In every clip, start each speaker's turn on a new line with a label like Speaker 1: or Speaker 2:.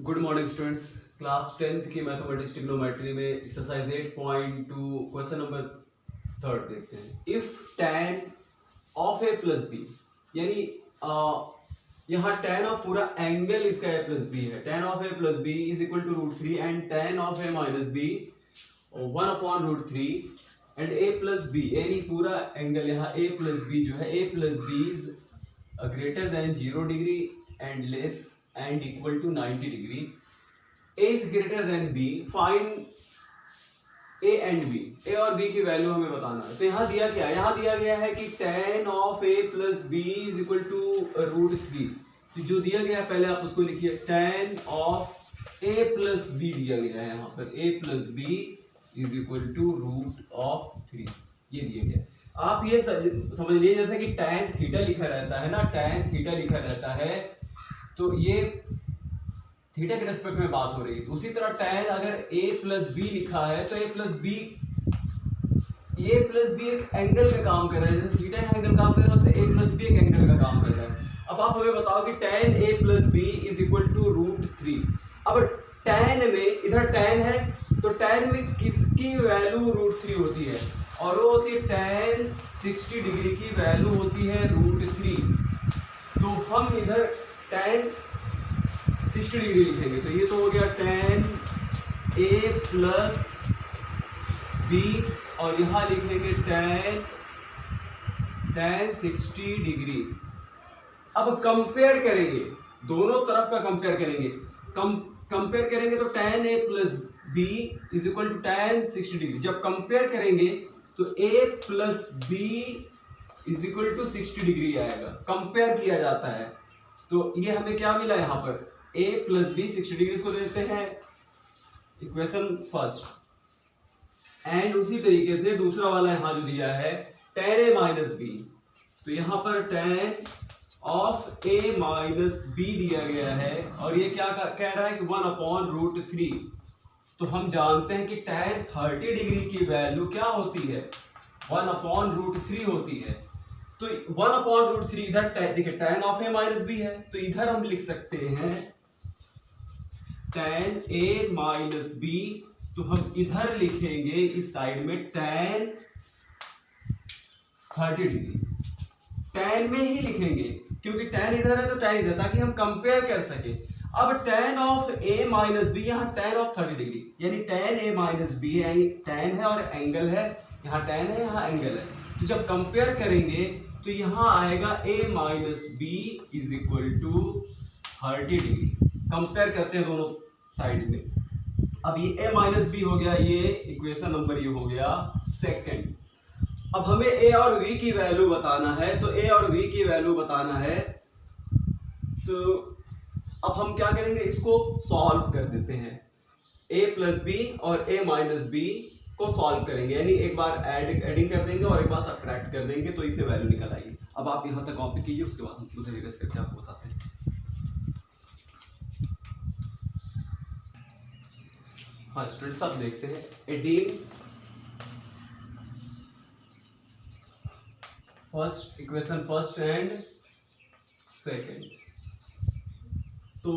Speaker 1: Good morning students. Class 10th की mathematics trigonometry में exercise 8.2 question number 3 देखते हैं। If tan of a plus B, यानी यहाँ tan ऑफ पूरा एंगल इसका a प्लस बी है। tan of a plus B is equal to √3 and tan of a minus B 1/√3 and a plus B, यानी पूरा angle यहाँ a plus B जो है a plus B is greater than 0 degree and less and equal to 90 degree. A is greater than B. Find A and B. A और B की value हमें बताना है। तो यहाँ दिया क्या है? यहाँ दिया गया है कि tan of A plus B is equal to √3। तो जो दिया गया है पहले आप उसको लिखिए। tan of A plus B दिया गया है यहाँ पर। A plus B is equal to √3। ये दिया गया है। आप ये समझ लीजिए जैसे कि tan थीटा लिखा रहता है ना, tan थीटा लिखा रहता है, तो ये थीटा के रेस्पेक्ट में बात हो रही है। उसी तरह tan अगर a प्लस बी लिखा है तो a प्लस बी एक एंगल का काम कर रहा है। जैसे थीटा एंगल काम कर रहा है वैसे a प्लस बी एक एंगल का काम कर रहा है। अब आप हमें बताओ कि tan a plus B is equal to √3। अब tan में इधर tan है तो tan में किसकी वैल्यू √3 होती है? और वो होती है tan 60 डिग्री की वैल्यू होती है √3। तो हम इधर tan 60 डिग्री लिखेंगे। तो ये तो हो गया tan a प्लस बी और यहाँ लिखेंगे tan 60 डिग्री। अब कंपेयर करेंगे, दोनों तरफ का कंपेयर करेंगे। कंपेयर करेंगे तो tan a plus B is equal to tan 60 degree. जब कंपेयर करेंगे तो a plus B is equal to 60 degree आएगा। कंपेयर किया जाता है तो ये हमें क्या मिला यहाँ पर? a प्लस बी 60 डिग्री इसको देते हैं इक्वेशन फर्स्ट। एंड उसी तरीके से दूसरा वाला यहाँ जो दिया है tan a माइनस बी, तो यहाँ पर tan of a minus B दिया गया है और ये क्या कह रहा है कि 1/√3। तो हम जानते हैं कि tan 30 डिग्री की वैल्यू क्या होती है? 1/√3 होती है। तो 1/√3 इधर देखिए tan of a minus B है तो इधर हम लिख सकते हैं tan a माइनस बी। तो हम इधर लिखेंगे इस साइड में tan 30 डिग्री। tan में ही लिखेंगे क्योंकि tan इधर है तो tan इधर, ताकि हम कंपेयर कर सके। अब tan of a minus B, यहाँ tan ऑफ 30 डिग्री, यानी tan a माइनस बी है, tan है और एंगल है, यहाँ tan है यहाँ एंगल है। तो जब कंपेयर करेंगे तो यहाँ आएगा a minus B is equal to 30 degree. Compare करते हैं दोनों साइड में। अब ये a माइनस बी हो गया, ये इक्वेशन नंबर ये हो गया सेकंड। अब हमें a और v की वैल्यू बताना है। तो a और v की वैल्यू बताना है तो अब हम क्या करेंगे, इसको सॉल्व कर देते हैं। a प्लस बी और a माइनस बी को सॉल्व करेंगे, यानी एक बार एडिंग कर देंगे और एक बार सब्ट्रैक्ट कर देंगे तो इसे वैल्यू निकल आएगी। अब आप यहां तक कॉपी कीजिए, उसके बाद हम उधर रिवर्स करके आपको बताते हैं। हाँ स्टूडेंट्स, अब देखते हैं adding first equation first and second. तो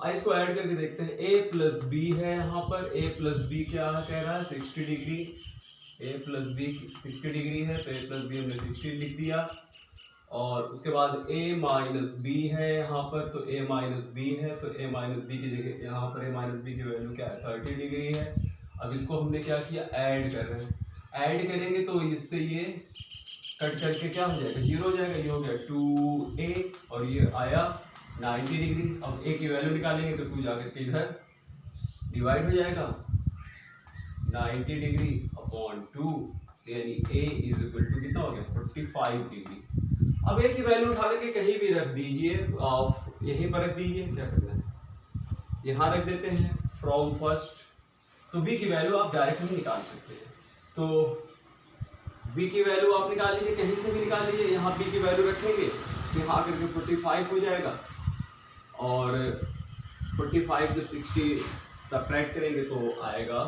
Speaker 1: इसको ऐड करके देखते हैं। a प्लस बी है यहाँ पर, a प्लस बी क्या कह रहा है? 60 degree. a plus B 60 degree है तो a प्लस बी हमने 60 लिख दिया। और उसके बाद a माइनस बी है यहाँ पर, तो a माइनस बी है तो a माइनस बी की जगह यहाँ पर a माइनस बी की वैल्यू क्या है? 30 डिग्री है। अब इसको हमने क्या किया? ऐड कर रहे हैं। ऐड करेंगे तो इससे ये कट करके क्या हो जाएगा? 0 हो जाएगा। ये हो गया 2a और ये आया 90 डिग्री। अब a की वैल्यू निकालेंगे तो 2 जाकर के इधर डिवाइड हो जाएगा 90 डिग्री अपॉन 2, यानी a इज इक्वल टू कितना हो गया? 45 डिग्री। अब a की वैल्यू उठा करके कहीं भी रख दीजिए, यहीं पर रख दीजिए। क्या करना है? यहाँ रख देते हैं फ्रॉम फर्स्ट। तो b की वैल्यू आप डायरेक्ट ही निकाल सकते हैं। तो b की वैल्यू आप निकाल लीजिए, कहीं से भी निकाल लीजिए। यहाँ b की वैल्यू रखेंगे तो यहाँ आकर के 45 हो जाएगा और 45 जब 60 सब्ट्रैक्ट करेंगे तो आएगा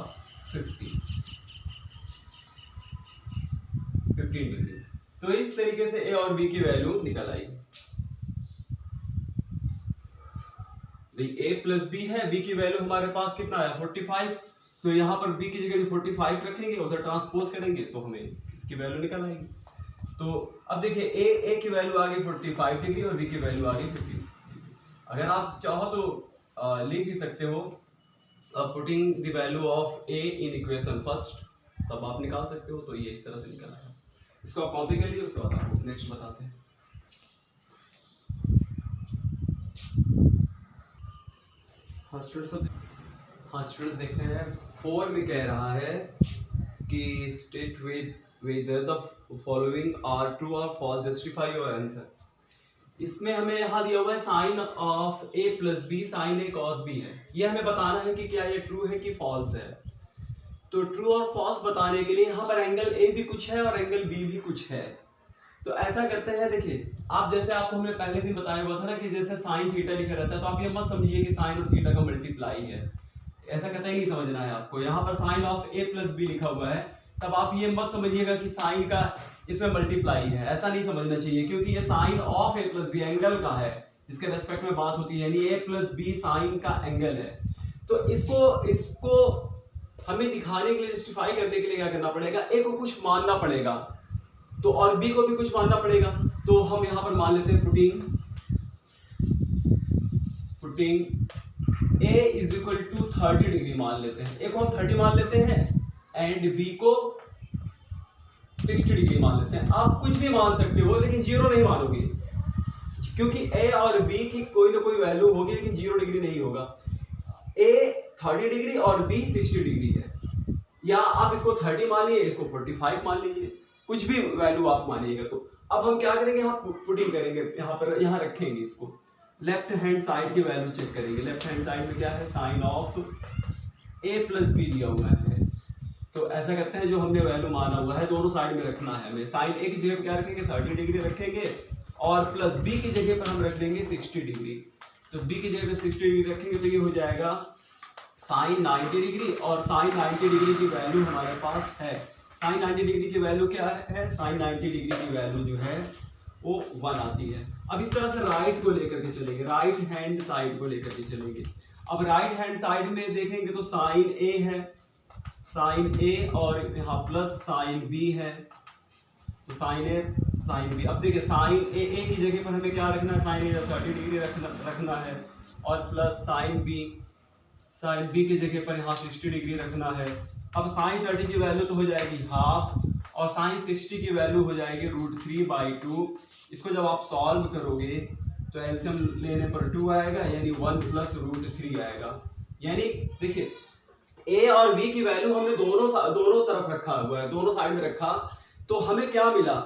Speaker 1: 15 डिग्री। तो इस तरीके से a और b की वैल्यू निकल आई। a प्लस बी है, b की वैल्यू हमारे पास कितना है 45, तो यहाँ पर b की जगह 45 रखेंगे, उधर ट्रांसपोज करेंगे तो हमें इसकी वैल्यू निकल आएगी। तो अब देखिए a की वैल्यू आ गई 45 डिग्री और b की वैल्यू आ गई 50। अगर आप चाहो तो लिख भी सकते हो putting the value of a in equation first, तब आप निकाल सकते हो। तो ये इस तरह से निकल आया। इसको आप कॉपी कर लीजिए, उसके बाद आपको नेक्स्ट बताते हैं। हाँ स्टूडेंट्स देखते हैं 4 में कह रहा है कि state whether the following are true or false, justify your answer। इसमें हमें यहाँ दिया हुआ है sine of a plus B sine a cos b है। ये हमें बताना है कि क्या ये ट्रू है कि फॉल्स है। तो ट्रू और फॉल्स बताने के लिए यहाँ पर एंगल a भी कुछ है और एंगल b भी कुछ है। तो ऐसा करते हैं, देखिए आप जैसे आपको हमने पहले भी बताया हुआ था ना कि जैसे साइन थीटा लिखा रहता है, तो आप ये मत समझिए कि साइन और थीटा का मल्टीप्लाई है, ऐसा कतई नहीं समझना है आपको। यहाँ पर sine of a plus B लिखा हुआ है, तब आप ये मत समझिएगा कि साइन का इसमें मल्टीप्लाई है, ऐसा नहीं समझना चाहिए, क्योंकि ये sine of a plus B angle का है जिसके रेस्पेक्ट में बात होती है, यानी a प्लस बी साइन का एंगल है। तो इसको हमें दिखाने के लिए, जस्टिफाई करने के लिए क्या करना पड़ेगा, a को कुछ मानना पड़ेगा तो और b को भी कुछ मानना पड़ेगा। तो हम यहाँ पर मान लेते हैं putting a is equal to 30 degree मान लेते हैं, a को हम 30 मान लेते हैं एंड b को 60 डिग्री मान लेते हैं। आप कुछ भी मान सकते हो लेकिन 0 नहीं मानोगे, क्योंकि a और b की कोई ना कोई वैल्यू होगी लेकिन 0 डिग्री नहीं होगा। a 30 डिग्री और b 60 डिग्री है, या आप इसको 30 मानिए, इसको 45 मान लीजिए, कुछ भी वैल्यू आप मानिएगा। तो अब हम क्या करेंगे, यहाँ पुटिंग करेंगे, यहाँ रखेंगे इसको, लेफ्ट हैंड साइड की वैल्यू चेक करेंगे। लेफ्ट हैंड साइड में क्या है, sine of a plus B दिया हुआ है। तो ऐसा करते हैं, जो हमने वैल्यू माना हुआ है दोनों साइड में रखना है हमें। साइन a की जगह पर क्या रखेंगे 30 डिग्री रखेंगे और प्लस b की जगह पर हम रख देंगे 60 डिग्री। तो b की जगह पर 60 डिग्री रखेंगे तो ये हो जाएगा साइन 90 डिग्री, और साइन 90 डिग्री की वैल्यू हमारे पास है, साइन 90 डिग्री की वैल्यू क्या है, साइन 90 डिग्री की वैल्यू जो है वो 1 आती है। अब इस तरह से राइट को लेकर के चलेंगे, राइट हैंड साइड को लेकर के चलेंगे। अब राइट हैंड साइड में देखेंगे तो साइन a है, साइन a और यहाँ प्लस साइन b है, तो साइन a साइन b। अब देखिए साइन a की जगह पर हमें क्या रखना है, साइन a 30 डिग्री रखना है, और प्लस साइन b की जगह पर यहाँ 60 डिग्री रखना है। अब साइन 30 की वैल्यू तो हो जाएगी हाफ, और साइन 60 की वैल्यू हो जाएगी √3/2। इसको जब आप सॉल्व करोगे तो एलसीएम लेने पर 2 आएगा, यानी 1 प्लस √3 आएगा। यानी देखिए a और b की वैल्यू हमने दोनों तरफ रखा हुआ है, दोनों साइड में रखा, तो हमें क्या मिला,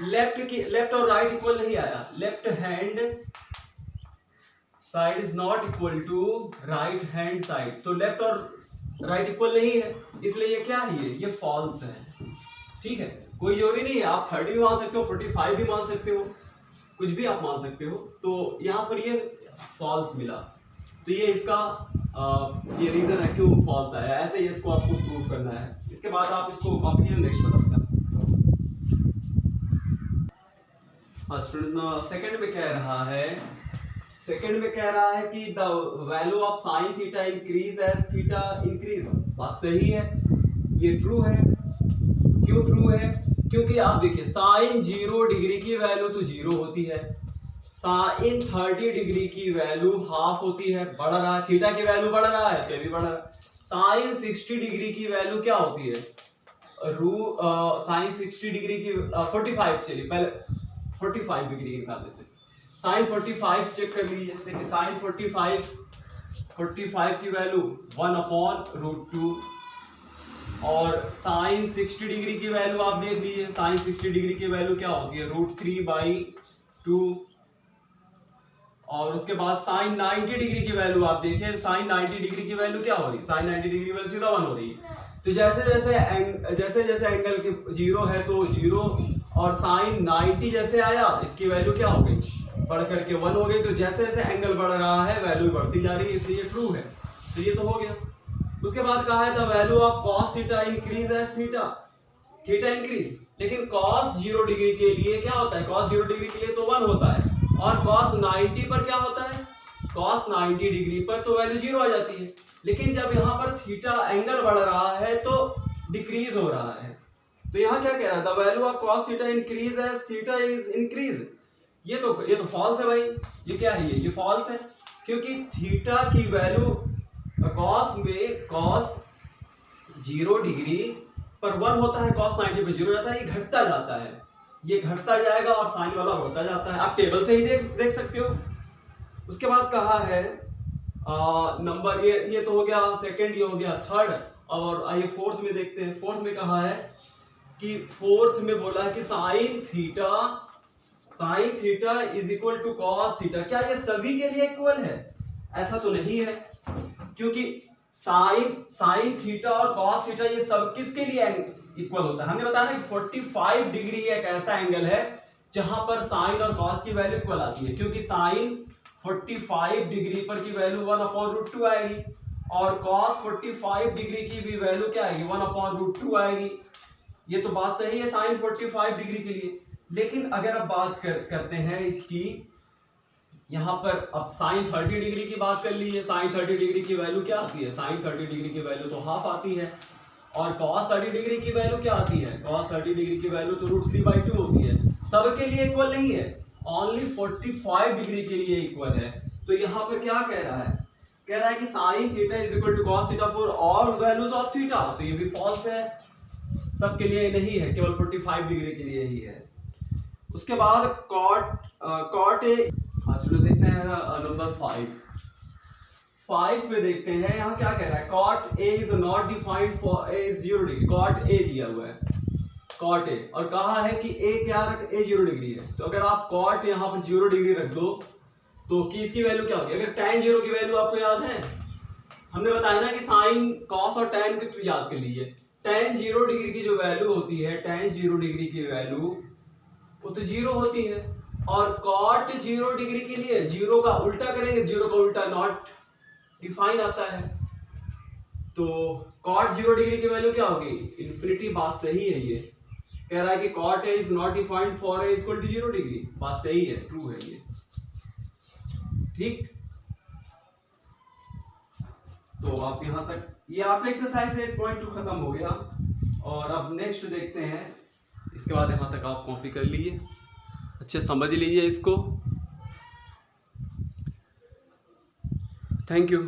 Speaker 1: लेफ्ट और राइट इक्वल नहीं आया, left hand side is not equal to right hand side. तो लेफ्ट और राइट इक्वल नहीं है, इसलिए ये क्या है, ये फॉल्स है। ठीक है, कोई जरूरी नहीं है, आप 30 भी मान सकते हो, 45 भी मान सकते हो, कुछ भी आप मान सकते हो। तो यहाँ पर ये फॉल्स मिला, तो ये इसका ये रीजन है क्यों फॉल्स आया, ऐसे ही इसको आपको प्रूव करना है। इसके बाद आप इसको कॉपी कीजिए, नेक्स्ट बताते हैं। हाँ स्टूडेंट सेकंड में कह रहा है, कि the value of sine theta increase as theta increase. बात सही है, ये ट्रू है। क्यों ट्रू है, क्योंकि आप देखिए साइन 0 डिग्री की वैल्यू तो 0 होती है, साइन 30 डिग्री की वैल्यू हाफ होती है, बढ़ रहा है, थीटा की वैल्यू बढ़ रहा है तो ये भी बढ़ रहा है। साइन 60 डिग्री की वैल्यू क्या होती है, साइन 60 डिग्री की 45, चलिए पहले 45 डिग्री निकाल लेते हैं। साइन 45 चेक कर लीजिए, देखिए साइन 45 की वैल्यू 1/√2, और साइन 60 डिग्री की वैल्यू आप देख लीजिए, साइन 60 डिग्री की वैल्यू क्या होती है, √3/2। और उसके बाद साइन 90 डिग्री की वैल्यू आप देखिए, साइन 90 डिग्री की वैल्यू क्या हो रही है, साइन 90 डिग्री की वैल्यू सीधा 1 हो रही है। तो जैसे जैसे एंगल के 0 है तो 0, और साइन 90 जैसे आया इसकी वैल्यू क्या हो गई, बढ़ करके 1 हो गई। तो जैसे जैसे एंगल बढ़ रहा है वैल्यू बढ़ती जा रही है, इसलिए ट्रू है। तो ये तो हो गया। उसके बाद कहा है the value of cos theta increase as theta increase, लेकिन cos 0 डिग्री के लिए क्या होता है, cos 0 डिग्री के लिए तो 1 होता है, और cos 90 पर क्या होता है, cos 90 डिग्री पर तो वैल्यू 0 आ जाती है, लेकिन जब यहाँ पर थीटा एंगल बढ़ रहा है तो डिक्रीज हो रहा है। तो यहाँ क्या कह रहा था, value of cos theta increase as theta is increase. ये तो फॉल्स है भाई, ये क्या है, ये फॉल्स है, क्योंकि थीटा की वैल्यू cos 0 डिग्री पर 1 होता है, cos 90 पर 0 हो जाता है, ये घटता जाता है, ये घटता जाएगा और साइन वाला बढ़ता जाता है। आप टेबल से ही देख सकते हो। उसके बाद कहा है नंबर, ये तो हो गया सेकंड, ये हो गया थर्ड, और आइए फोर्थ में देखते हैं। फोर्थ में कहा है कि फोर्थ में बोला है कि sine theta is equal to cos theta. क्या ये सभी के लिए इक्वल है? ऐसा तो नहीं है, क्योंकि साइन थीटा और कॉस थीटा ये सब किसके लिए इक्वल होता है? हमने बताया ना कि 45 डिग्री एक ऐसा एंगल है जहां पर साइन और कॉस की वैल्यू इक्वल आती है, क्योंकि साइन 45 डिग्री पर की वैल्यू 1/√2 आएगी और कॉस 45 डिग्री की भी वैल्यू क्या आएगी, 1/√2 आएगी। ये तो बात सही है साइन 45 डिग्री के लिए। लेकिन अगर अब बात करते हैं इसकी, यहाँ पर अब साइन 30 डिग्री की बात कर ली है। साइन 30 डिग्री की वैल्यू क्या आती है? साइन 30 डिग्री की वैल्यू तो हाफ आती है, और cos 30 डिग्री की वैल्यू क्या आती है? cos 30 डिग्री की वैल्यू तो √3/2 होती है। सबके लिए इक्वल नहीं है, ओनली 45 डिग्री के लिए इक्वल है। तो यहाँ पर क्या कह रहा है? कह रहा है कि sine theta is equal to cos theta for all values of theta. तो ये भी फॉल्स है, सबके लिए नहीं है, केवल 45 डिग्री के लिए ही है। उसके बाद कॉट ए, देखते हैं नंबर 5 पे देखते हैं। यहाँ क्या कह रहा है? Cot A is not defined for A is 0 degree. Cot A दिया हुआ है, कॉट ए, और कहा है कि ए क्या ए 0 डिग्री है। तो अगर आप कॉट यहाँ पर 0 डिग्री रख दो तो कि इसकी वैल्यू क्या होगी? अगर tan 0 की वैल्यू आपको याद है, हमने बताया ना कि साइन कॉस और tan को याद कर लीजिए। tan 0 डिग्री की जो वैल्यू होती है, tan 0 डिग्री की वैल्यू वो तो 0 होती है, और कॉट 0 डिग्री के लिए 0 का उल्टा करेंगे, 0 का उल्टा नॉट डिफाइन आता है। तो कॉट 0 डिग्री की वैल्यू क्या होगी? इन्फिनिटी। बात सही है, ये कह रहा है कि cot A is not defined for A equal to 0 degree. बात सही है, ट्रू है ये, ठीक। तो आप यहां तक, ये आपका एक्सरसाइज 8.2 खत्म हो गया, और अब नेक्स्ट देखते हैं। इसके बाद यहां तक आप कॉपी कर लीजिए, अच्छे समझ लीजिए इसको। Thank you.